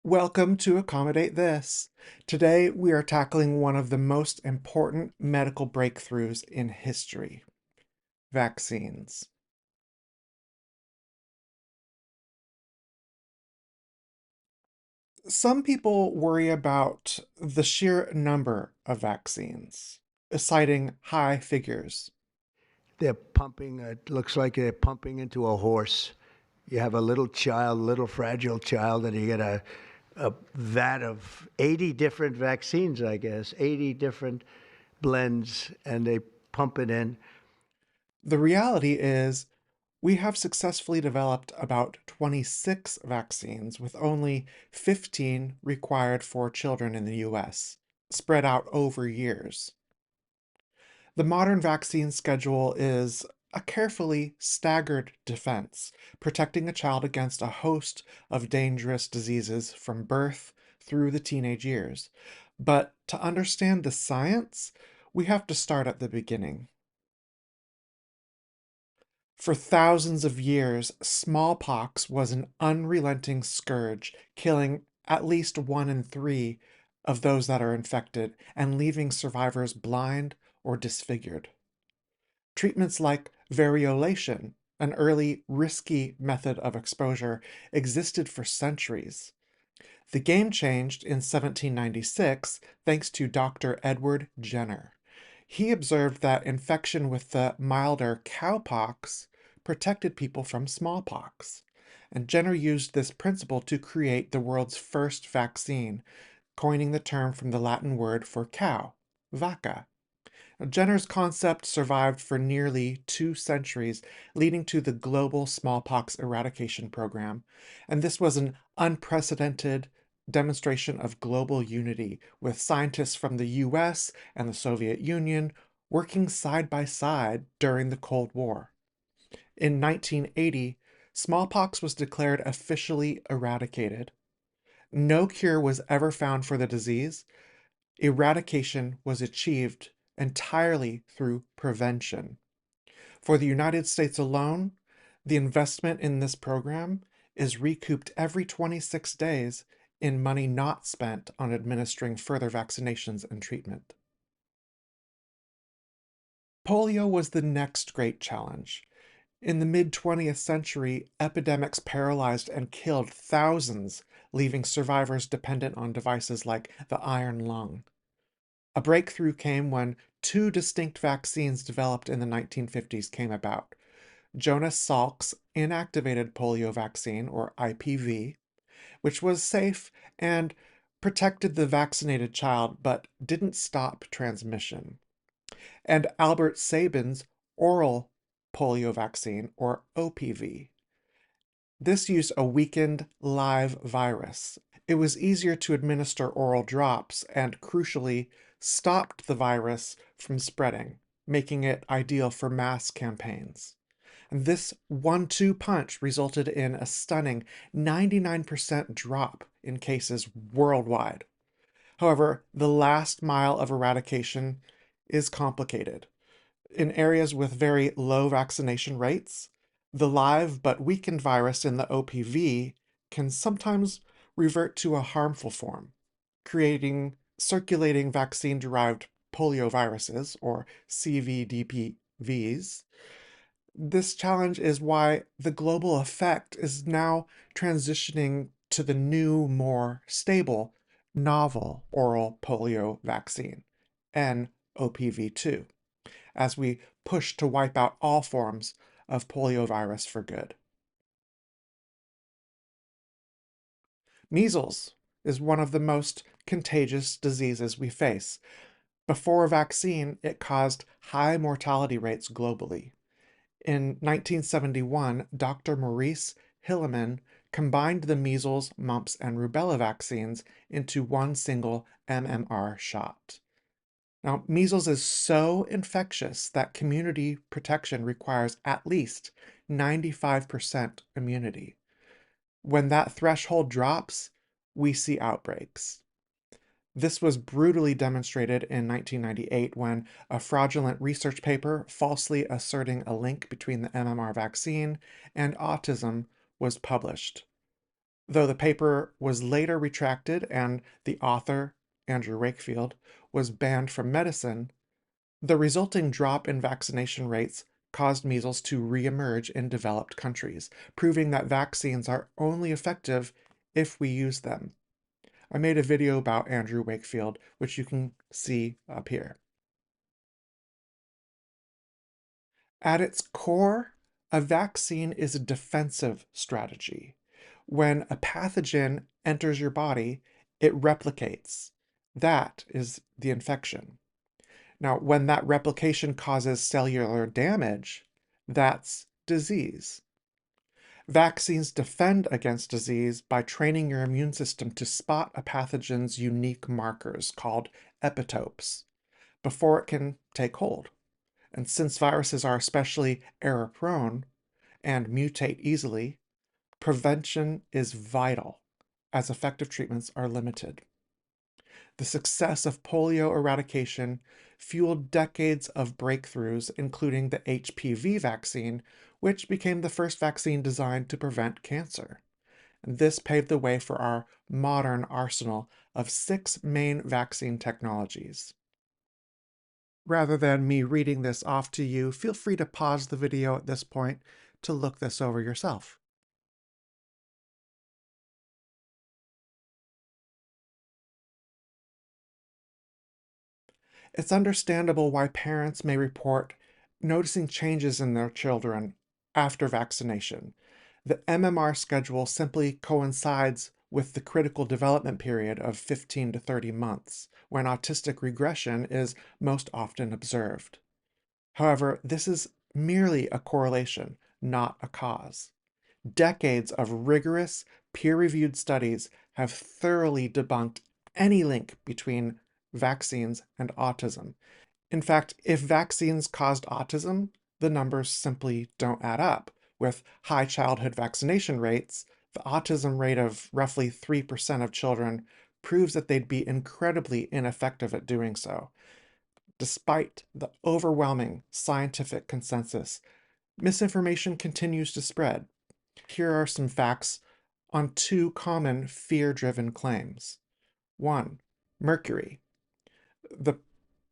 Welcome to Accommodate This. Today we are tackling one of the most important medical breakthroughs in history, vaccines. Some people worry about the sheer number of vaccines, citing high figures. They're pumping, it looks like they're pumping into a horse. You have a little child, little fragile child, and you get a vat of 80 different vaccines, I guess, 80 different blends, and they pump it in. The reality is we have successfully developed about 26 vaccines with only 15 required for children in the US, spread out over years. The modern vaccine schedule is a carefully staggered defense, protecting a child against a host of dangerous diseases from birth through the teenage years. But to understand the science, we have to start at the beginning. For thousands of years, smallpox was an unrelenting scourge, killing at least 1 in 3 of those that are infected and leaving survivors blind or disfigured. Treatments like variolation, an early risky method of exposure, existed for centuries. The game changed in 1796 thanks to Dr. Edward Jenner. He observed that infection with the milder cowpox protected people from smallpox. And Jenner used this principle to create the world's first vaccine, coining the term from the Latin word for cow, vacca. Jenner's concept survived for nearly 2 centuries, leading to the global smallpox eradication program. And this was an unprecedented demonstration of global unity, with scientists from the US and the Soviet Union working side by side during the Cold War. In 1980, smallpox was declared officially eradicated. No cure was ever found for the disease. Eradication was achieved entirely through prevention. For the United States alone, the investment in this program is recouped every 26 days in money not spent on administering further vaccinations and treatment. Polio was the next great challenge. In the mid 20th century, epidemics paralyzed and killed thousands, leaving survivors dependent on devices like the iron lung. A breakthrough came when two distinct vaccines developed in the 1950s came about. Jonas Salk's inactivated polio vaccine, or IPV, which was safe and protected the vaccinated child but didn't stop transmission, and Albert Sabin's oral polio vaccine, or OPV. This used a weakened live virus. It was easier to administer oral drops and, crucially, stopped the virus from spreading, making it ideal for mass campaigns. And this 1-2 punch resulted in a stunning 99% drop in cases worldwide. However, the last mile of eradication is complicated. In areas with very low vaccination rates, the live but weakened virus in the OPV can sometimes revert to a harmful form, creating circulating vaccine-derived polioviruses, or CVDPVs. This challenge is why the global effect is now transitioning to the new, more stable, novel oral polio vaccine, NOPV2, as we push to wipe out all forms of poliovirus for good. Measles is one of the most contagious diseases we face. Before a vaccine, it caused high mortality rates globally. In 1971, Dr. Maurice Hilleman combined the measles, mumps, and rubella vaccines into one single MMR shot. Now, measles is so infectious that community protection requires at least 95% immunity. When that threshold drops, we see outbreaks. This was brutally demonstrated in 1998 when a fraudulent research paper falsely asserting a link between the MMR vaccine and autism was published. though the paper was later retracted and the author, Andrew Wakefield, was banned from medicine. The resulting drop in vaccination rates caused measles to reemerge in developed countries, proving that vaccines are only effective if we use them. I made a video about Andrew Wakefield, which you can see up here. At its core, a vaccine is a defensive strategy. When a pathogen enters your body, it replicates. That is the infection. Now, when that replication causes cellular damage, that's disease. Vaccines defend against disease by training your immune system to spot a pathogen's unique markers called epitopes before it can take hold. And since viruses are especially error-prone and mutate easily, prevention is vital, as effective treatments are limited. The success of polio eradication fueled decades of breakthroughs, including the HPV vaccine, which became the first vaccine designed to prevent cancer. And this paved the way for our modern arsenal of 6 main vaccine technologies. Rather than me reading this off to you, feel free to pause the video at this point to look this over yourself. It's understandable why parents may report noticing changes in their children after vaccination. The MMR schedule simply coincides with the critical development period of 15 to 30 months, when autistic regression is most often observed. However, this is merely a correlation, not a cause. Decades of rigorous, peer-reviewed studies have thoroughly debunked any link between vaccines and autism. In fact, if vaccines caused autism, the numbers simply don't add up. With high childhood vaccination rates, the autism rate of roughly 3% of children proves that they'd be incredibly ineffective at doing so. Despite the overwhelming scientific consensus, misinformation continues to spread. Here are some facts on 2 common fear-driven claims. 1. Mercury. The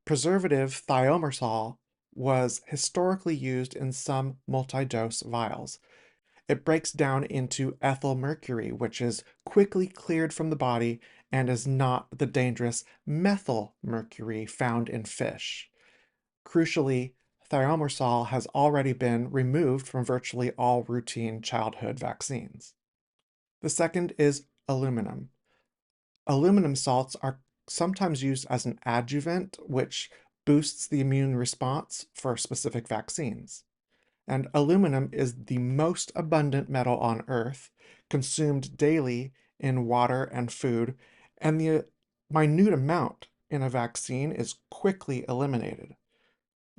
preservative thiomersal was historically used in some multi-dose vials. It breaks down into ethyl mercury, which is quickly cleared from the body and is not the dangerous methyl mercury found in fish. Crucially, thiomersal has already been removed from virtually all routine childhood vaccines. The second is aluminum. Aluminum salts are sometimes used as an adjuvant, which boosts the immune response for specific vaccines. And aluminum is the most abundant metal on Earth, consumed daily in water and food, and the minute amount in a vaccine is quickly eliminated.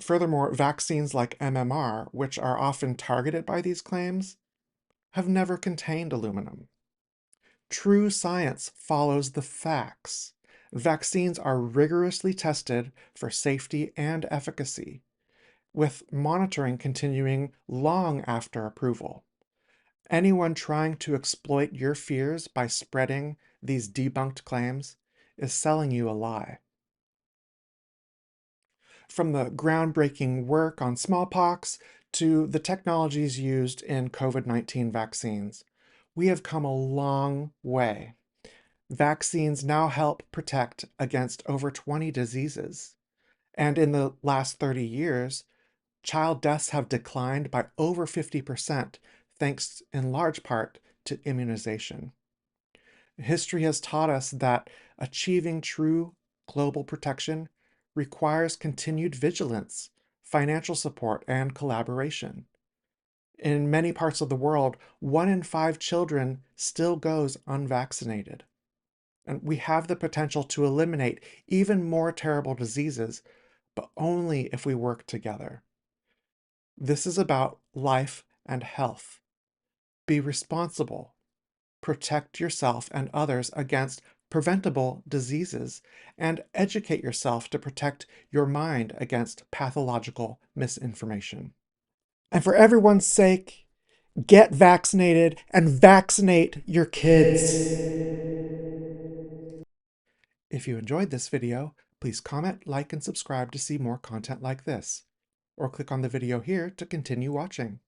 Furthermore, vaccines like MMR, which are often targeted by these claims, have never contained aluminum. True science follows the facts. Vaccines are rigorously tested for safety and efficacy, with monitoring continuing long after approval. Anyone trying to exploit your fears by spreading these debunked claims is selling you a lie. From the groundbreaking work on smallpox to the technologies used in COVID-19 vaccines, we have come a long way. Vaccines now help protect against over 20 diseases. And in the last 30 years, child deaths have declined by over 50%, thanks in large part to immunization. History has taught us that achieving true global protection requires continued vigilance, financial support, and collaboration. In many parts of the world, 1 in 5 children still goes unvaccinated. And we have the potential to eliminate even more terrible diseases, but only if we work together. This is about life and health. Be responsible. Protect yourself and others against preventable diseases, and educate yourself to protect your mind against pathological misinformation. And for everyone's sake, Get vaccinated and vaccinate your kids. If you enjoyed this video, please comment, like, and subscribe to see more content like this. Or click on the video here to continue watching.